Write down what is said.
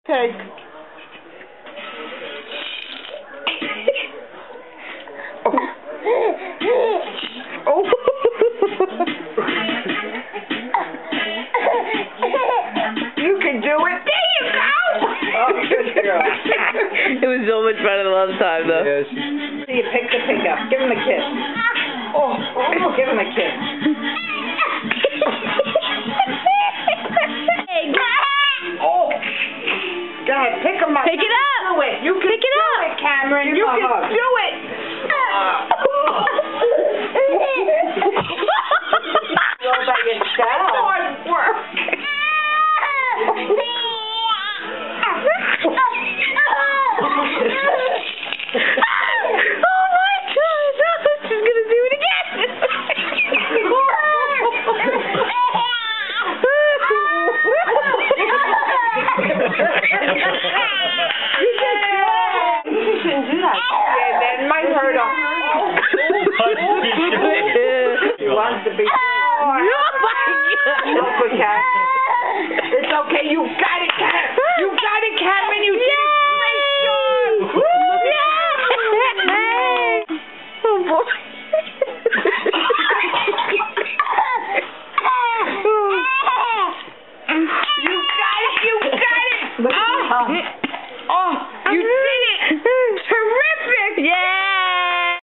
Okay. Oh. You can do it. There you go. Oh, good girl. It was so much better the last time, though. Yeah, See, you pick the pig up. Give him a kiss. Oh, give him a kiss. Oh. Go ahead, pick him up. Pick it up. Do it. You can Pick it do up. it, Cameron. Give You him a can hug. do it. All by yourself. Hard work. Oh my God! She's gonna do it again. You shouldn't do that. Yeah, that might hurt him. He wants to be. Oh my God! It's okay. You got it, Cameron. You got it, Cameron. You did it.